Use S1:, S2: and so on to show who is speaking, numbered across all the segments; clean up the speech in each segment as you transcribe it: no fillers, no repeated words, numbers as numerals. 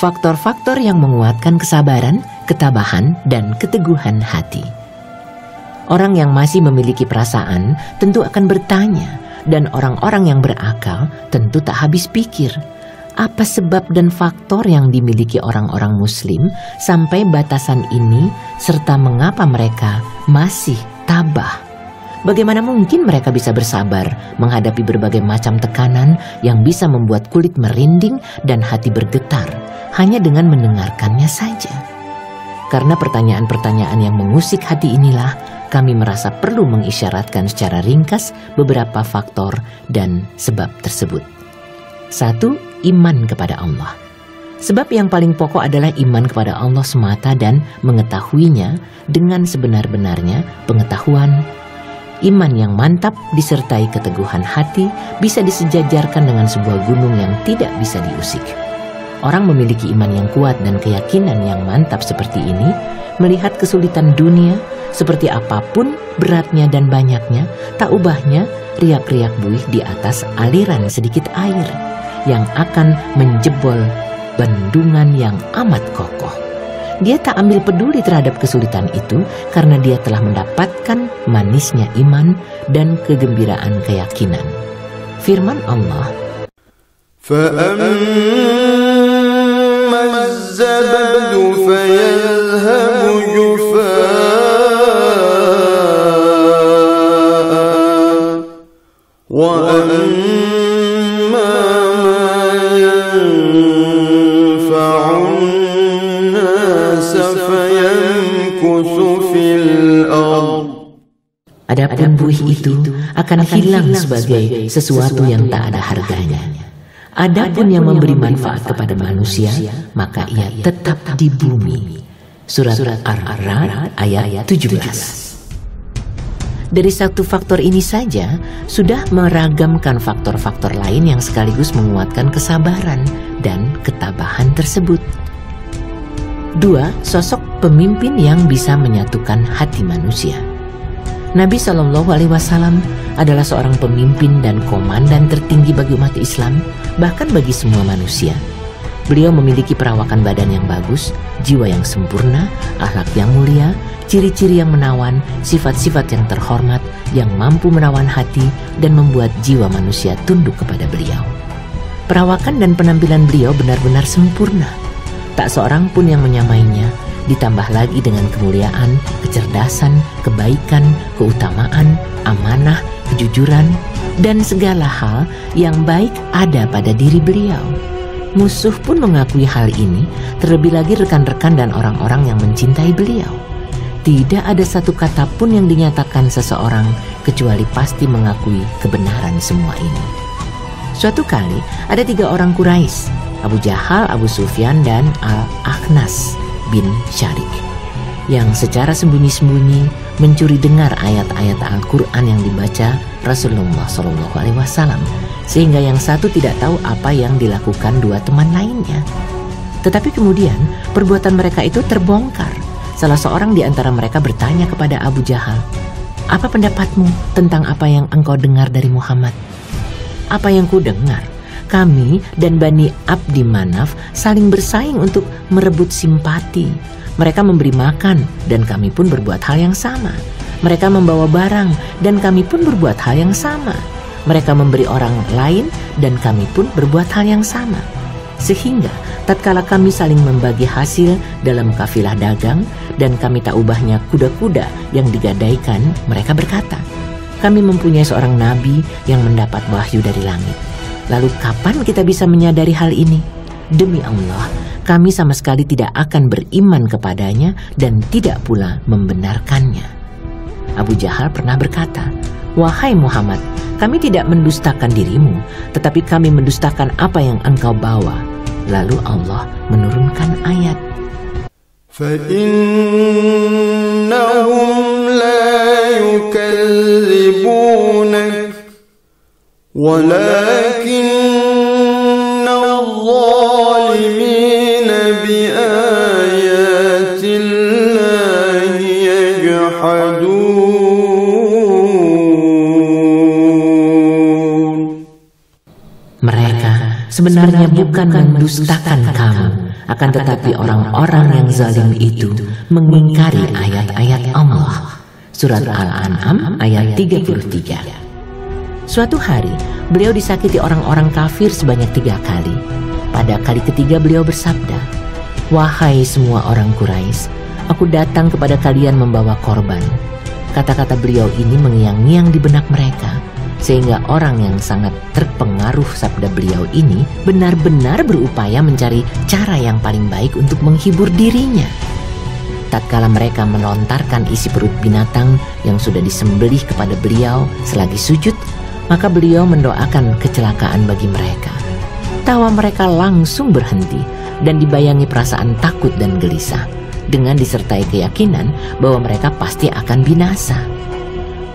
S1: faktor-faktor yang menguatkan kesabaran, ketabahan, dan keteguhan hati. Orang yang masih memiliki perasaan tentu akan bertanya, dan orang-orang yang berakal tentu tak habis pikir. Apa sebab dan faktor yang dimiliki orang-orang Muslim sampai batasan ini, serta mengapa mereka masih tabah? Bagaimana mungkin mereka bisa bersabar menghadapi berbagai macam tekanan yang bisa membuat kulit merinding dan hati bergetar hanya dengan mendengarkannya saja? Karena pertanyaan-pertanyaan yang mengusik hati inilah, kami merasa perlu mengisyaratkan secara ringkas beberapa faktor dan sebab tersebut. 1. Iman kepada Allah. Sebab yang paling pokok adalah iman kepada Allah semata dan mengetahuinya dengan sebenar-benarnya pengetahuan. Iman yang mantap disertai keteguhan hati bisa disejajarkan dengan sebuah gunung yang tidak bisa diusik. Orang memiliki iman yang kuat dan keyakinan yang mantap seperti ini, melihat kesulitan dunia, seperti apapun beratnya dan banyaknya, tak ubahnya riak-riak buih di atas aliran sedikit air yang akan menjebol bendungan yang amat kokoh. Dia tak ambil peduli terhadap kesulitan itu karena dia telah mendapatkan manisnya iman dan kegembiraan keyakinan. Firman Allah,
S2: فَأَمَّا الزَّبَدُ فَيَذْهَبُ جُفَاءً وَأَمَّا مَا يَنفَعُ النَّاسَ فَيَمْكُثُ فِي الْأَرْضِ.
S1: adapun buih itu akan hilang sebagai sesuatu yang tak ada harganya. Adapun yang memberi manfaat kepada manusia, maka ia tetap di bumi. Surat Ar-Ra'd ayat 17. Dari satu faktor ini saja, sudah meragamkan faktor-faktor lain yang sekaligus menguatkan kesabaran dan ketabahan tersebut. 2. Sosok pemimpin yang bisa menyatukan hati manusia. Nabi SAW adalah seorang pemimpin dan komandan tertinggi bagi umat Islam, bahkan bagi semua manusia. Beliau memiliki perawakan badan yang bagus, jiwa yang sempurna, akhlak yang mulia, ciri-ciri yang menawan, sifat-sifat yang terhormat, yang mampu menawan hati dan membuat jiwa manusia tunduk kepada beliau. Perawakan dan penampilan beliau benar-benar sempurna. Tak seorang pun yang menyamainya, ditambah lagi dengan kemuliaan, kecerdasan, kebaikan, keutamaan, amanah, kejujuran, dan segala hal yang baik ada pada diri beliau. Musuh pun mengakui hal ini, terlebih lagi rekan-rekan dan orang-orang yang mencintai beliau. Tidak ada satu kata pun yang dinyatakan seseorang kecuali pasti mengakui kebenaran semua ini. Suatu kali ada 3 orang Quraisy, Abu Jahal, Abu Sufyan, dan Al-Akhnas bin Syarik, yang secara sembunyi-sembunyi mencuri dengar ayat-ayat Al-Quran yang dibaca Rasulullah SAW, sehingga yang satu tidak tahu apa yang dilakukan 2 teman lainnya. Tetapi kemudian perbuatan mereka itu terbongkar. Salah seorang di antara mereka bertanya kepada Abu Jahal, "Apa pendapatmu tentang apa yang engkau dengar dari Muhammad?" "Apa yang ku dengar? Kami dan Bani Abdi Manaf saling bersaing untuk merebut simpati. Mereka memberi makan dan kami pun berbuat hal yang sama. Mereka membawa barang dan kami pun berbuat hal yang sama. Mereka memberi orang lain dan kami pun berbuat hal yang sama. Sehingga tatkala kami saling membagi hasil dalam kafilah dagang dan kami tak ubahnya kuda-kuda yang digadaikan, mereka berkata, kami mempunyai seorang nabi yang mendapat wahyu dari langit. Lalu kapan kita bisa menyadari hal ini? Demi Allah, kami sama sekali tidak akan beriman kepadanya dan tidak pula membenarkannya." Abu Jahal pernah berkata, "Wahai Muhammad, kami tidak mendustakan dirimu, tetapi kami mendustakan apa yang engkau bawa." Lalu Allah menurunkan ayat,
S2: فَإِنَّهُمْ لَا يُكَذِّبُونَكَ وَلَكِنَّ الظَّالِمِينَ بِآيَاتِ اللَّهِ يَجْحَدُونَ.
S1: Mereka sebenarnya bukan mendustakan kamu, Akan tetapi orang-orang yang zalim itu mengingkari ayat-ayat Allah. Surat Al-An'am ayat 33. Suatu hari, beliau disakiti orang-orang kafir sebanyak 3 kali. Pada kali ketiga beliau bersabda, "Wahai semua orang Quraisy, aku datang kepada kalian membawa korban." Kata-kata beliau ini mengiang-ngiang di benak mereka, sehingga orang yang sangat terpengaruh sabda beliau ini benar-benar berupaya mencari cara yang paling baik untuk menghibur dirinya. Tatkala mereka melontarkan isi perut binatang yang sudah disembelih kepada beliau selagi sujud, maka beliau mendoakan kecelakaan bagi mereka. Tawa mereka langsung berhenti dan dibayangi perasaan takut dan gelisah, dengan disertai keyakinan bahwa mereka pasti akan binasa.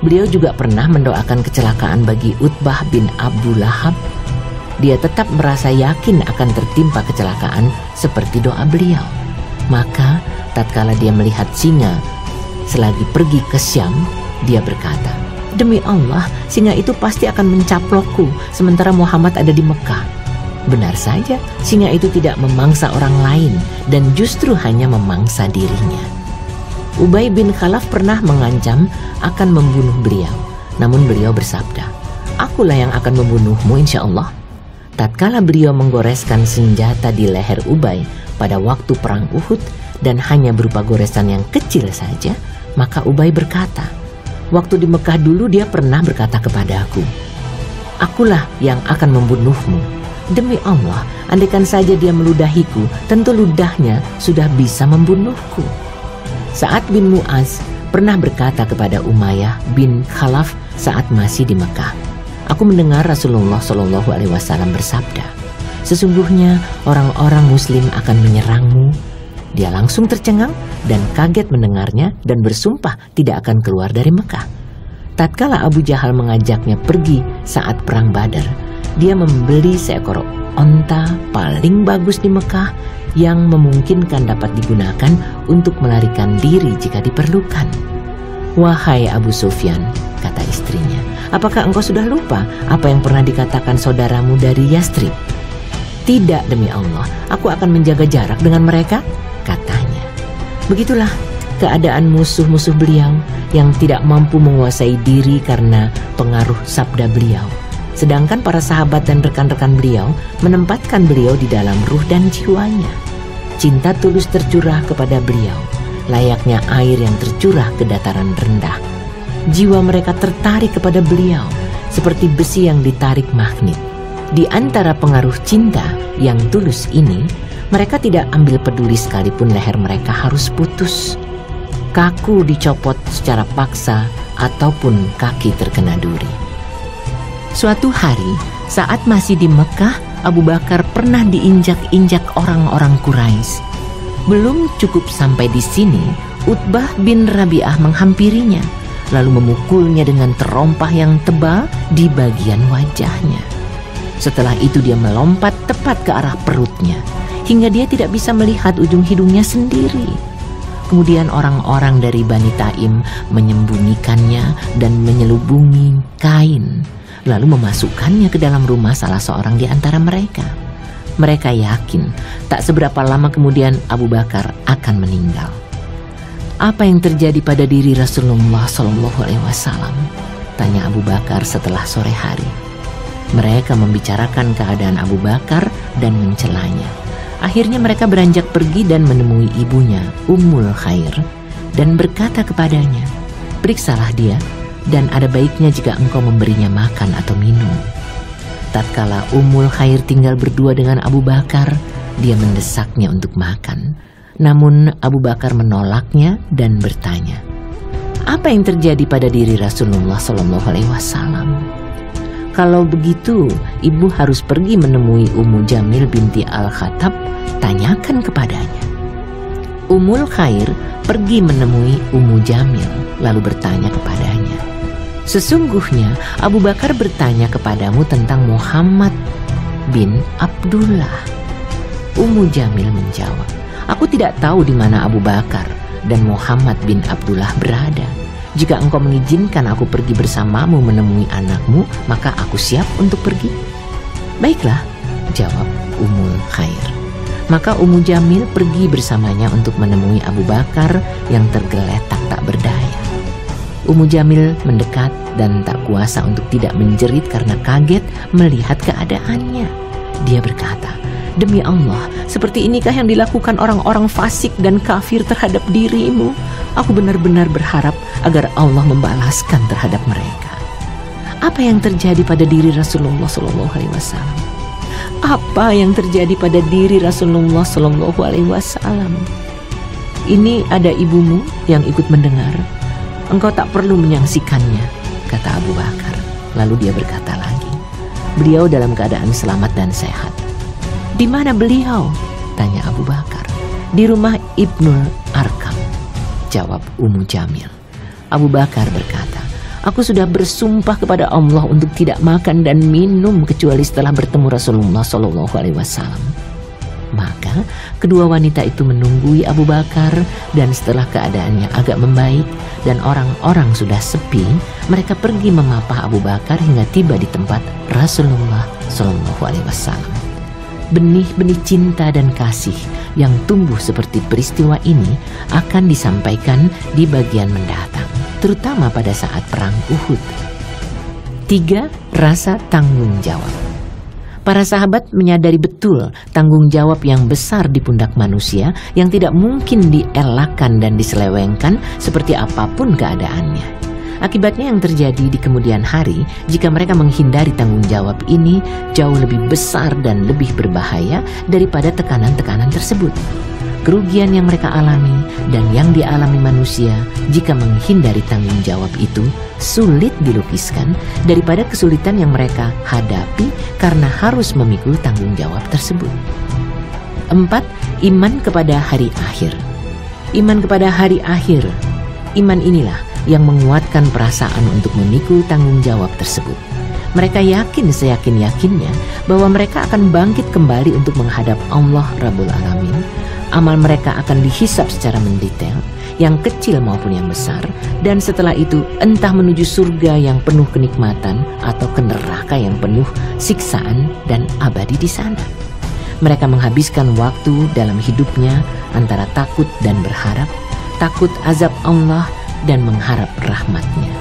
S1: Beliau juga pernah mendoakan kecelakaan bagi Utbah bin Abu Lahab. Dia tetap merasa yakin akan tertimpa kecelakaan seperti doa beliau. Maka tatkala dia melihat singa selagi pergi ke Syam, dia berkata, "Demi Allah, singa itu pasti akan mencaplokku sementara Muhammad ada di Mekah." Benar saja, singa itu tidak memangsa orang lain dan justru hanya memangsa dirinya. Ubay bin Khalaf pernah mengancam akan membunuh beliau. Namun beliau bersabda, "Akulah yang akan membunuhmu insya Allah." Tatkala beliau menggoreskan senjata di leher Ubay pada waktu perang Uhud dan hanya berupa goresan yang kecil saja, maka Ubay berkata, "Waktu di Mekah dulu dia pernah berkata kepadaku, 'Akulah yang akan membunuhmu.' Demi Allah, andaikan saja dia meludahiku, tentu ludahnya sudah bisa membunuhku." Sa'ad bin Mu'az pernah berkata kepada Umayyah bin Khalaf saat masih di Mekah, "Aku mendengar Rasulullah SAW bersabda, 'Sesungguhnya orang-orang muslim akan menyerangmu.' Dia langsung tercengang dan kaget mendengarnya dan bersumpah tidak akan keluar dari Mekah. Tatkala Abu Jahal mengajaknya pergi saat perang Badar, dia membeli seekor onta paling bagus di Mekah yang memungkinkan dapat digunakan untuk melarikan diri jika diperlukan. "Wahai Abu Sufyan," kata istrinya, "apakah engkau sudah lupa apa yang pernah dikatakan saudaramu dari Yastrib?" "Tidak, demi Allah, aku akan menjaga jarak dengan mereka," katanya. Begitulah keadaan musuh-musuh beliau yang tidak mampu menguasai diri karena pengaruh sabda beliau. Sedangkan para sahabat dan rekan-rekan beliau menempatkan beliau di dalam ruh dan jiwanya. Cinta tulus tercurah kepada beliau, layaknya air yang tercurah ke dataran rendah. Jiwa mereka tertarik kepada beliau, seperti besi yang ditarik magnet. Di antara pengaruh cinta yang tulus ini, mereka tidak ambil peduli sekalipun leher mereka harus putus, kaku dicopot secara paksa, ataupun kaki terkena duri. Suatu hari, saat masih di Mekah, Abu Bakar pernah diinjak-injak orang-orang Quraisy. Belum cukup sampai di sini, Utbah bin Rabi'ah menghampirinya, lalu memukulnya dengan terompah yang tebal di bagian wajahnya. Setelah itu dia melompat tepat ke arah perutnya, hingga dia tidak bisa melihat ujung hidungnya sendiri. Kemudian orang-orang dari Bani Taim menyembunyikannya dan menyelubungi kain, lalu memasukkannya ke dalam rumah salah seorang di antara mereka. Mereka yakin tak seberapa lama kemudian Abu Bakar akan meninggal. "Apa yang terjadi pada diri Rasulullah SAW?" tanya Abu Bakar setelah sore hari. Mereka membicarakan keadaan Abu Bakar dan mencelanya. Akhirnya mereka beranjak pergi dan menemui ibunya, Ummul Khair, dan berkata kepadanya, "Periksalah dia, dan ada baiknya jika engkau memberinya makan atau minum." Tatkala Ummul Khair tinggal berdua dengan Abu Bakar, dia mendesaknya untuk makan. Namun Abu Bakar menolaknya dan bertanya, "Apa yang terjadi pada diri Rasulullah SAW?" "Kalau begitu, ibu harus pergi menemui Ummu Jamil binti Al-Khattab, tanyakan kepadanya." Ummul Khair pergi menemui Ummu Jamil, lalu bertanya kepadanya, "Sesungguhnya Abu Bakar bertanya kepadamu tentang Muhammad bin Abdullah." Ummu Jamil menjawab, "Aku tidak tahu di mana Abu Bakar dan Muhammad bin Abdullah berada. Jika engkau mengizinkan aku pergi bersamamu menemui anakmu, maka aku siap untuk pergi." "Baiklah," jawab Ummul Khair. Maka Ummu Jamil pergi bersamanya untuk menemui Abu Bakar yang tergeletak tak berdaya. Ummu Jamil mendekat dan tak kuasa untuk tidak menjerit karena kaget melihat keadaannya. Dia berkata, "Demi Allah, seperti inikah yang dilakukan orang-orang fasik dan kafir terhadap dirimu? Aku benar-benar berharap agar Allah membalaskan terhadap mereka." Apa yang terjadi pada diri Rasulullah SAW? Apa yang terjadi pada diri Rasulullah SAW? Ini ada ibumu yang ikut mendengar. Engkau tak perlu menyaksikannya, kata Abu Bakar. Lalu dia berkata lagi, beliau dalam keadaan selamat dan sehat. Di mana beliau? Tanya Abu Bakar. Di rumah Ibnul Arkam, jawab Ummu Jamil. Abu Bakar berkata, aku sudah bersumpah kepada Allah untuk tidak makan dan minum kecuali setelah bertemu Rasulullah SAW. Maka kedua wanita itu menunggui Abu Bakar, dan setelah keadaannya agak membaik dan orang-orang sudah sepi, mereka pergi memapah Abu Bakar hingga tiba di tempat Rasulullah SAW. Benih-benih cinta dan kasih yang tumbuh seperti peristiwa ini akan disampaikan di bagian mendatang, terutama pada saat perang Uhud. 3. Rasa tanggung jawab. Para sahabat menyadari betul tanggung jawab yang besar di pundak manusia yang tidak mungkin dielakkan dan diselewengkan seperti apapun keadaannya. Akibatnya yang terjadi di kemudian hari jika mereka menghindari tanggung jawab ini jauh lebih besar dan lebih berbahaya daripada tekanan-tekanan tersebut. Kerugian yang mereka alami dan yang dialami manusia jika menghindari tanggung jawab itu sulit dilukiskan daripada kesulitan yang mereka hadapi karena harus memikul tanggung jawab tersebut. 4. Iman kepada hari akhir. Iman kepada hari akhir. Iman inilah yang menguatkan perasaan untuk memikul tanggung jawab tersebut. Mereka yakin seyakin-yakinnya bahwa mereka akan bangkit kembali untuk menghadap Allah Rabbul Alamin. Amal mereka akan dihisab secara mendetail, yang kecil maupun yang besar, dan setelah itu entah menuju surga yang penuh kenikmatan atau ke neraka yang penuh siksaan dan abadi di sana. Mereka menghabiskan waktu dalam hidupnya antara takut dan berharap, takut azab Allah dan mengharap rahmatnya.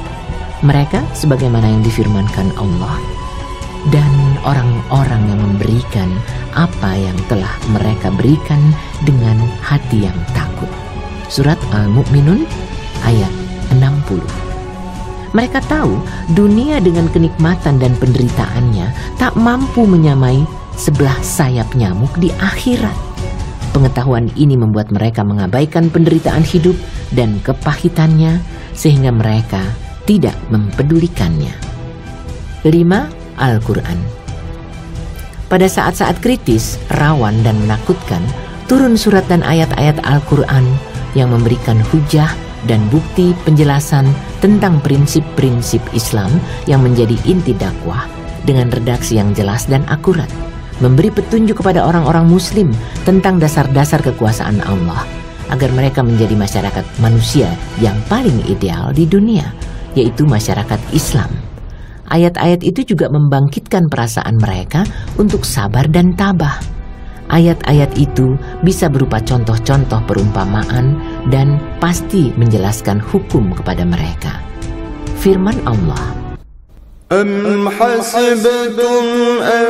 S1: Mereka sebagaimana yang difirmankan Allah, dan orang-orang yang memberikan apa yang telah mereka berikan dengan hati yang takut. Surat Al-Mu'minun ayat 60. Mereka tahu dunia dengan kenikmatan dan penderitaannya tak mampu menyamai sebelah sayap nyamuk di akhirat. Pengetahuan ini membuat mereka mengabaikan penderitaan hidup dan kepahitannya sehingga mereka tidak mempedulikannya. 5. Al-Quran. Pada saat-saat kritis, rawan dan menakutkan, turun surat dan ayat-ayat Al-Quran yang memberikan hujah dan bukti penjelasan tentang prinsip-prinsip Islam yang menjadi inti dakwah dengan redaksi yang jelas dan akurat, memberi petunjuk kepada orang-orang muslim tentang dasar-dasar kekuasaan Allah agar mereka menjadi masyarakat manusia yang paling ideal di dunia, yaitu masyarakat Islam. Ayat-ayat itu juga membangkitkan perasaan mereka untuk sabar dan tabah. Ayat-ayat itu bisa berupa contoh-contoh perumpamaan dan pasti menjelaskan hukum kepada mereka. Firman Allah,
S2: أم حسبتم أن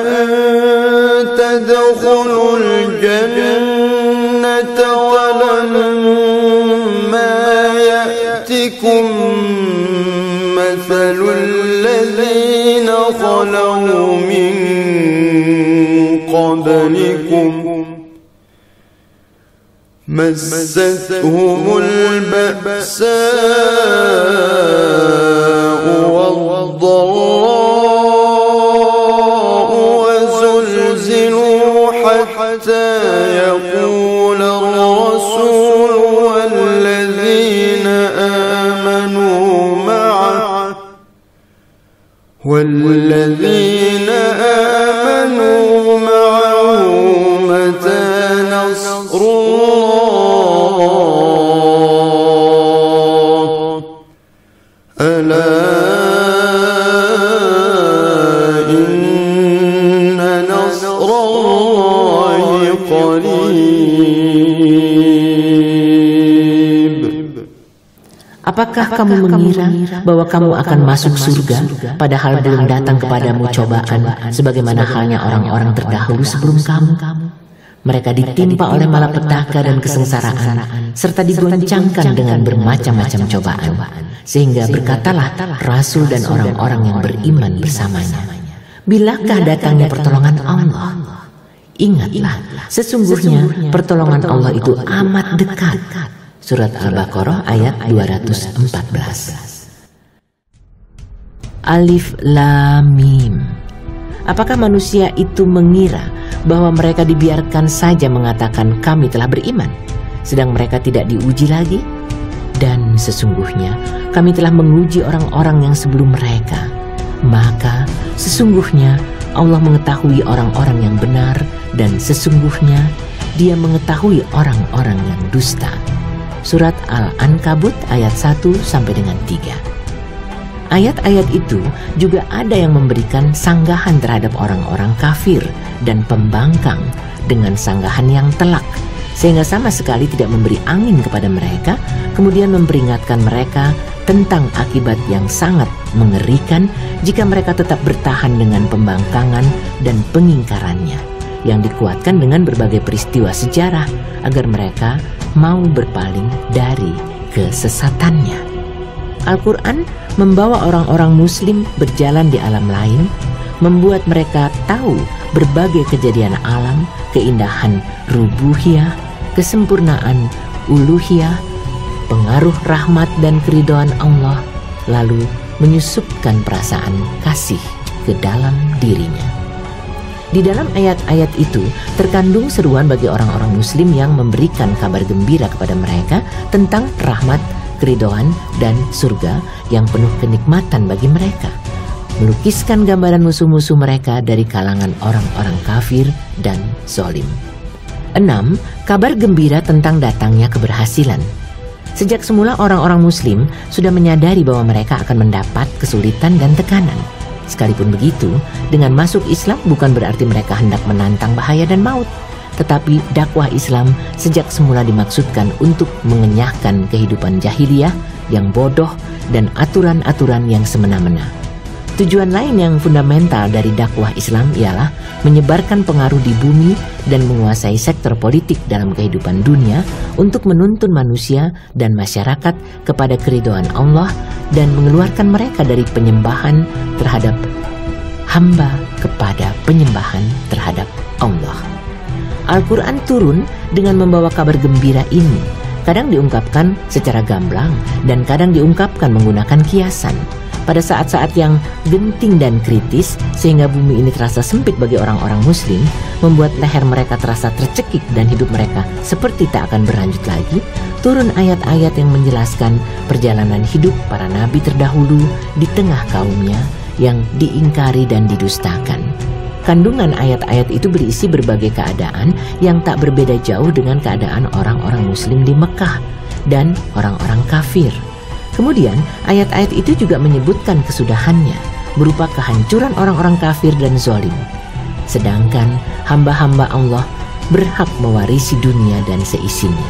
S2: تدخلوا الجنة ولما يأتكم مثل الذين خلوا من قبلكم مستهم البأساء والضراء وزلزلوا حتى يقول الرسول والذين آمنوا معه متى نصر الله ألا إن نصر الله قريب
S1: Apakah kamu mengira bahwa kamu akan masuk surga, padahal belum datang kepadamu cobaan, sebagaimana halnya orang-orang terdahulu sebelum kamu? Mereka ditimpa oleh malapetaka dan kesengsaraan, serta digoncangkan dengan bermacam-macam cobaan, sehingga berkatalah Rasul dan orang-orang yang beriman bersamanya, bilakah datangnya pertolongan Allah? Ingatlah, sesungguhnya pertolongan Allah itu amat dekat. Surat Al-Baqarah ayat 214. Alif Lam Mim. Apakah manusia itu mengira bahwa mereka dibiarkan saja mengatakan kami telah beriman, sedang mereka tidak diuji lagi? Dan sesungguhnya kami telah menguji orang-orang yang sebelum mereka. Maka sesungguhnya Allah mengetahui orang-orang yang benar, dan sesungguhnya Dia mengetahui orang-orang yang dusta. Surat Al-Ankabut ayat 1 sampai dengan 3. Ayat-ayat itu juga ada yang memberikan sanggahan terhadap orang-orang kafir dan pembangkang dengan sanggahan yang telak, sehingga sama sekali tidak memberi angin kepada mereka, kemudian memperingatkan mereka tentang akibat yang sangat mengerikan jika mereka tetap bertahan dengan pembangkangan dan pengingkarannya, yang dikuatkan dengan berbagai peristiwa sejarah agar mereka mau berpaling dari kesesatannya. Al-Quran membawa orang-orang muslim berjalan di alam lain, membuat mereka tahu berbagai kejadian alam, keindahan rubuhiyah, kesempurnaan uluhiyah, pengaruh rahmat dan keridhaan Allah, lalu menyusupkan perasaan kasih ke dalam dirinya. Di dalam ayat-ayat itu terkandung seruan bagi orang-orang muslim yang memberikan kabar gembira kepada mereka tentang rahmat, keridhaan, dan surga yang penuh kenikmatan bagi mereka. Melukiskan gambaran musuh-musuh mereka dari kalangan orang-orang kafir dan zalim. 6. Kabar gembira tentang datangnya keberhasilan. Sejak semula orang-orang muslim sudah menyadari bahwa mereka akan mendapat kesulitan dan tekanan. Sekalipun begitu, dengan masuk Islam bukan berarti mereka hendak menantang bahaya dan maut. Tetapi dakwah Islam sejak semula dimaksudkan untuk mengenyahkan kehidupan jahiliyah yang bodoh dan aturan-aturan yang semena-mena. Tujuan lain yang fundamental dari dakwah Islam ialah menyebarkan pengaruh di bumi dan menguasai sektor politik dalam kehidupan dunia untuk menuntun manusia dan masyarakat kepada keridhaan Allah dan mengeluarkan mereka dari penyembahan terhadap hamba kepada penyembahan terhadap Allah. Al-Quran turun dengan membawa kabar gembira ini. Kadang diungkapkan secara gamblang dan kadang diungkapkan menggunakan kiasan. Pada saat-saat yang genting dan kritis, sehingga bumi ini terasa sempit bagi orang-orang muslim, membuat leher mereka terasa tercekik dan hidup mereka seperti tak akan berlanjut lagi, turun ayat-ayat yang menjelaskan perjalanan hidup para nabi terdahulu di tengah kaumnya yang diingkari dan didustakan. Kandungan ayat-ayat itu berisi berbagai keadaan yang tak berbeda jauh dengan keadaan orang-orang muslim di Mekah dan orang-orang kafir. Kemudian ayat-ayat itu juga menyebutkan kesudahannya berupa kehancuran orang-orang kafir dan zalim. Sedangkan hamba-hamba Allah berhak mewarisi dunia dan seisinya.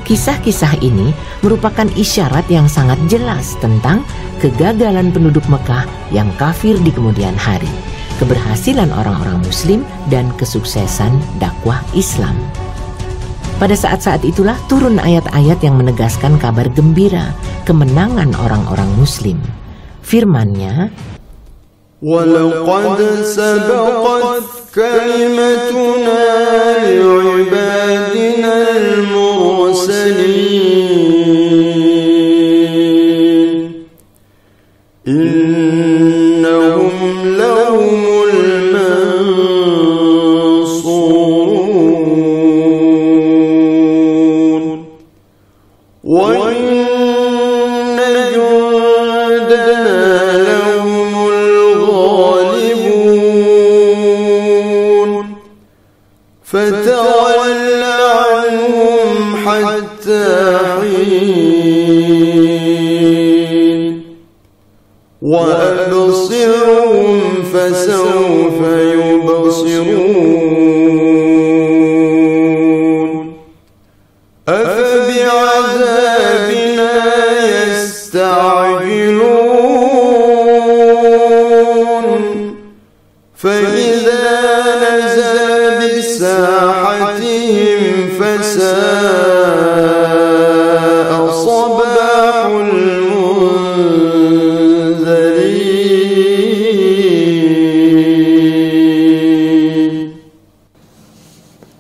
S1: Kisah-kisah ini merupakan isyarat yang sangat jelas tentang kegagalan penduduk Mekah yang kafir di kemudian hari, keberhasilan orang-orang muslim, dan kesuksesan dakwah Islam. Pada saat-saat itulah turun ayat-ayat yang menegaskan kabar gembira kemenangan orang-orang muslim. Firman-Nya,
S2: وَلَقَدْ سَبَقَتْ كَلِمَتُنَا لِعِبَادِنَا الْمُرْسَلِينَ إِنَّهُمْ لَهُمُ الْمَنصُورُونَ وَإِنَّ جُندَنَا لَهُمُ الْغَالِبُونَ فَتَوَلَّ عَنْهُمْ حَتَّى حِينٍ وَأَبْصِرْهُمْ فَسَوْفَ يُبْصِرُونَ أَفَبِعَذَابِنَا فإذا نزل بساحتهم فساء صباح المنذرين.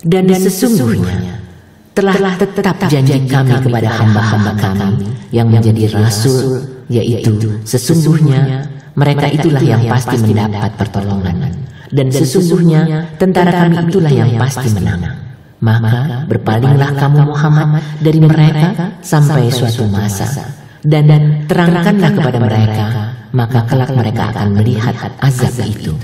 S1: Dan sesungguhnya telah tetap janji kami kepada hamba-hamba kami yang menjadi rasul, yaitu sesungguhnya mereka itulah yang pasti mendapat pertolongan, dan sesungguhnya tentara kami itulah yang pasti menang. Maka berpalinglah kamu Muhammad dari mereka sampai suatu masa, dan terangkanlah kepada mereka, maka kelak mereka akan melihat azab itu.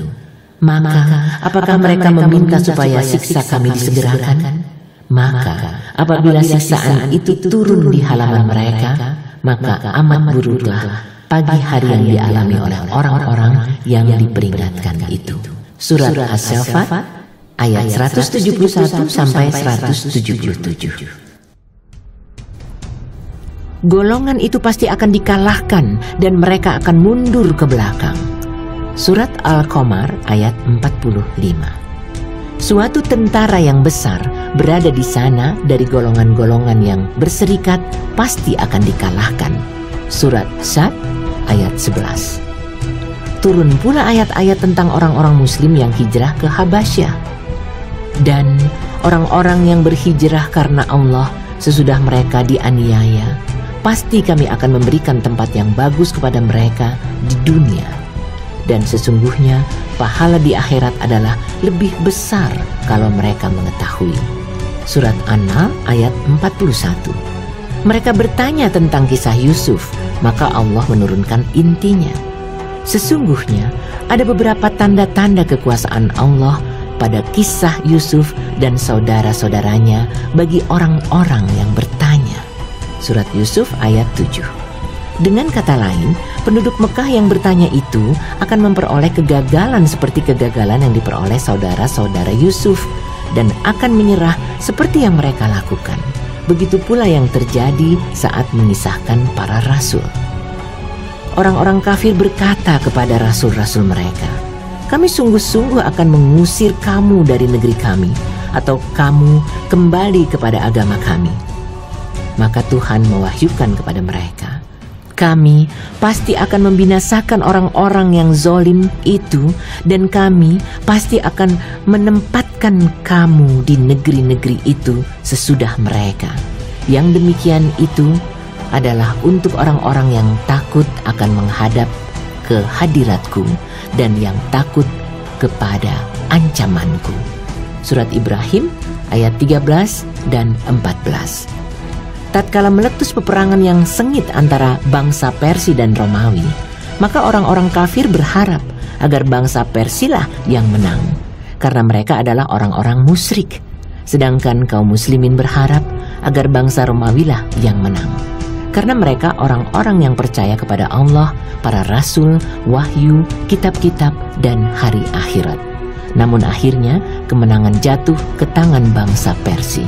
S1: Maka apakah mereka meminta supaya siksa kami disegerakan? Maka apabila siksaan itu turun di halaman mereka, maka amat buruklah pagi hari yang dialami oleh orang-orang yang diperingatkan itu. Surat As-Saffat ayat 171 sampai 177. Golongan itu pasti akan dikalahkan dan mereka akan mundur ke belakang. Surat Al-Qamar ayat 45. Suatu tentara yang besar berada di sana dari golongan-golongan yang berserikat pasti akan dikalahkan. Surat Sad ayat 11. Turun pula ayat-ayat tentang orang-orang muslim yang hijrah ke Habasyah. Dan orang-orang yang berhijrah karena Allah sesudah mereka dianiaya, pasti kami akan memberikan tempat yang bagus kepada mereka di dunia. Dan sesungguhnya pahala di akhirat adalah lebih besar kalau mereka mengetahui. Surat An-Nahl ayat 41. Mereka bertanya tentang kisah Yusuf, maka Allah menurunkan intinya. Sesungguhnya ada beberapa tanda-tanda kekuasaan Allah pada kisah Yusuf dan saudara-saudaranya bagi orang-orang yang bertanya. Surat Yusuf ayat 7. Dengan kata lain, penduduk Mekah yang bertanya itu akan memperoleh kegagalan seperti kegagalan yang diperoleh saudara-saudara Yusuf dan akan menyerah seperti yang mereka lakukan. Begitu pula yang terjadi saat mengisahkan para rasul. Orang-orang kafir berkata kepada rasul-rasul mereka, "Kami sungguh-sungguh akan mengusir kamu dari negeri kami, atau kamu kembali kepada agama kami." Maka Tuhan mewahyukan kepada mereka, "Kami pasti akan membinasakan orang-orang yang zalim itu, dan kami pasti akan menempatkan kamu di negeri-negeri itu sesudah mereka. Yang demikian itu adalah untuk orang-orang yang takut akan menghadap ke hadiratku dan yang takut kepada ancamanku." Surat Ibrahim ayat 13 dan 14. Tatkala meletus peperangan yang sengit antara bangsa Persia dan Romawi, maka orang-orang kafir berharap agar bangsa Persia yang menang, karena mereka adalah orang-orang musyrik. Sedangkan kaum muslimin berharap agar bangsa Romawi lah yang menang, karena mereka orang-orang yang percaya kepada Allah, para rasul, wahyu, kitab-kitab, dan hari akhirat. Namun akhirnya kemenangan jatuh ke tangan bangsa Persia.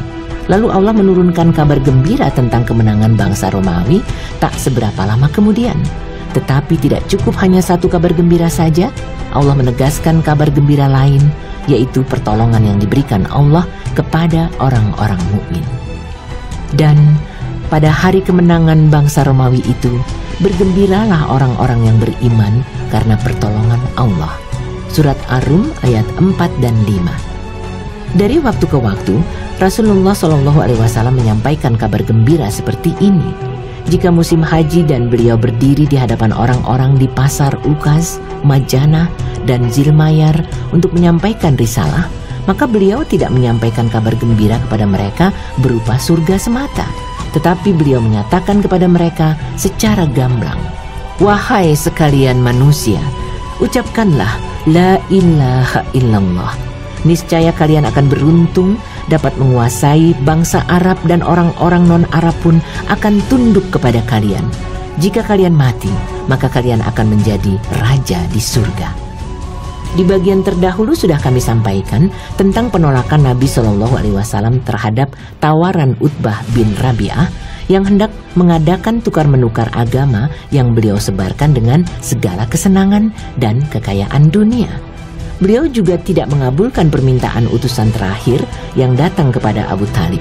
S1: Lalu Allah menurunkan kabar gembira tentang kemenangan bangsa Romawi tak seberapa lama kemudian. Tetapi tidak cukup hanya satu kabar gembira saja, Allah menegaskan kabar gembira lain, yaitu pertolongan yang diberikan Allah kepada orang-orang mukmin. Dan pada hari kemenangan bangsa Romawi itu, bergembiralah orang-orang yang beriman karena pertolongan Allah. Surat Ar-Rum ayat 4 dan 5. Dari waktu ke waktu, Rasulullah SAW menyampaikan kabar gembira seperti ini. Jika musim haji dan beliau berdiri di hadapan orang-orang di pasar Ukaz, Majanah, dan Zilmayar untuk menyampaikan risalah, maka beliau tidak menyampaikan kabar gembira kepada mereka berupa surga semata, tetapi beliau menyatakan kepada mereka secara gamblang, "Wahai sekalian manusia, ucapkanlah la ilaha illallah. Niscaya kalian akan beruntung dapat menguasai bangsa Arab, dan orang-orang non-Arab pun akan tunduk kepada kalian. Jika kalian mati, maka kalian akan menjadi raja di surga." Di bagian terdahulu sudah kami sampaikan tentang penolakan Nabi SAW terhadap tawaran Utbah bin Rabi'ah yang hendak mengadakan tukar-menukar agama yang beliau sebarkan dengan segala kesenangan dan kekayaan dunia. Beliau juga tidak mengabulkan permintaan utusan terakhir yang datang kepada Abu Thalib.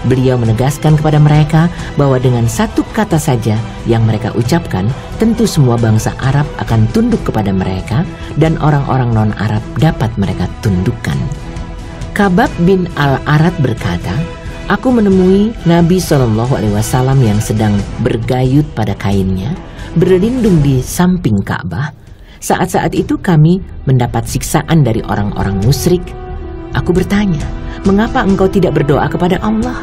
S1: Beliau menegaskan kepada mereka bahwa dengan satu kata saja yang mereka ucapkan, tentu semua bangsa Arab akan tunduk kepada mereka dan orang-orang non-Arab dapat mereka tundukkan. Khabbab bin Al-Arat berkata, "Aku menemui Nabi SAW yang sedang bergayut pada kainnya, berlindung di samping Ka'bah. Saat-saat itu kami mendapat siksaan dari orang-orang musyrik. Aku bertanya, mengapa engkau tidak berdoa kepada Allah?"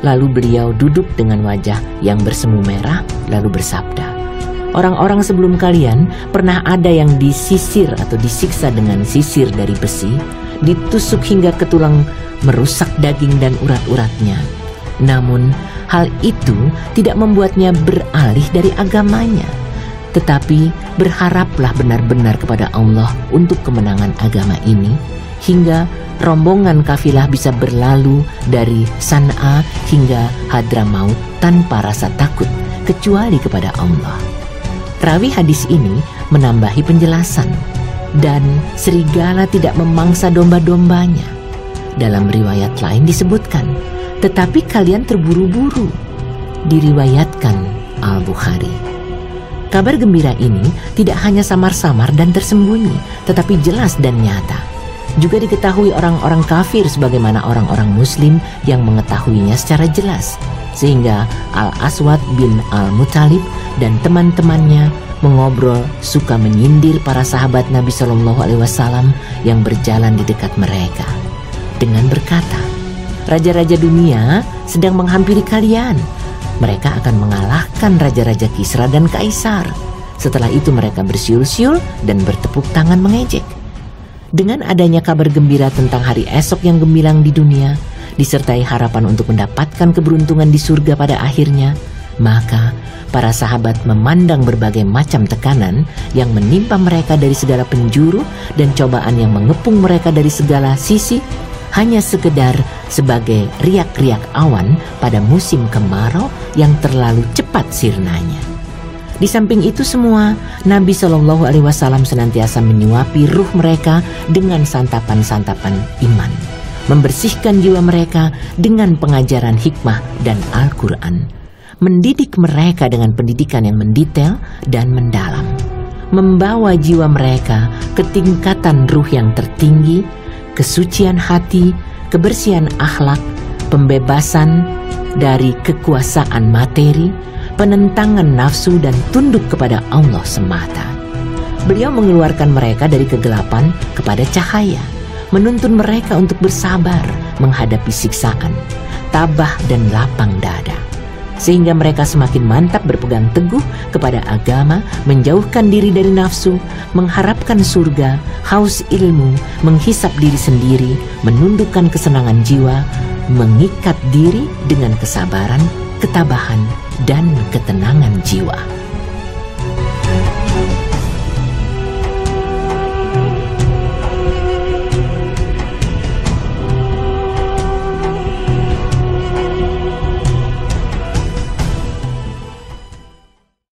S1: Lalu beliau duduk dengan wajah yang bersemu merah, lalu bersabda, "Orang-orang sebelum kalian pernah ada yang disisir atau disiksa dengan sisir dari besi, ditusuk hingga ke tulang, merusak daging dan urat-uratnya. Namun hal itu tidak membuatnya beralih dari agamanya. Tetapi berharaplah benar-benar kepada Allah untuk kemenangan agama ini, hingga rombongan kafilah bisa berlalu dari San'a hingga Hadramaut tanpa rasa takut kecuali kepada Allah." Rawi hadis ini menambahi penjelasan, "Dan serigala tidak memangsa domba-dombanya." Dalam riwayat lain disebutkan, "Tetapi kalian terburu-buru." Diriwayatkan Al-Bukhari. Kabar gembira ini tidak hanya samar-samar dan tersembunyi, tetapi jelas dan nyata. Juga diketahui orang-orang kafir sebagaimana orang-orang muslim yang mengetahuinya secara jelas. Sehingga Al-Aswad bin Al-Muttalib dan teman-temannya mengobrol suka menyindir para sahabat Nabi SAW yang berjalan di dekat mereka dengan berkata, "Raja-raja dunia sedang menghampiri kalian. Mereka akan mengalahkan raja-raja Kisra dan Kaisar." Setelah itu mereka bersiul-siul dan bertepuk tangan mengejek. Dengan adanya kabar gembira tentang hari esok yang gemilang di dunia, disertai harapan untuk mendapatkan keberuntungan di surga pada akhirnya, maka para sahabat memandang berbagai macam tekanan yang menimpa mereka dari segala penjuru dan cobaan yang mengepung mereka dari segala sisi hanya sekedar sebagai riak-riak awan pada musim kemarau yang terlalu cepat sirnanya. Di samping itu semua, Nabi SAW senantiasa menyuapi ruh mereka dengan santapan-santapan iman, membersihkan jiwa mereka dengan pengajaran hikmah dan Al-Quran, mendidik mereka dengan pendidikan yang mendetail dan mendalam, membawa jiwa mereka ke tingkatan ruh yang tertinggi, kesucian hati, kebersihan akhlak, pembebasan dari kekuasaan materi, penentangan nafsu dan tunduk kepada Allah semata. Beliau mengeluarkan mereka dari kegelapan kepada cahaya, menuntun mereka untuk bersabar menghadapi siksaan, tabah dan lapang dada. Sehingga mereka semakin mantap berpegang teguh kepada agama, menjauhkan diri dari nafsu, mengharapkan surga, haus ilmu, menghisap diri sendiri, menundukkan kesenangan jiwa, mengikat diri dengan kesabaran, ketabahan, dan ketenangan jiwa.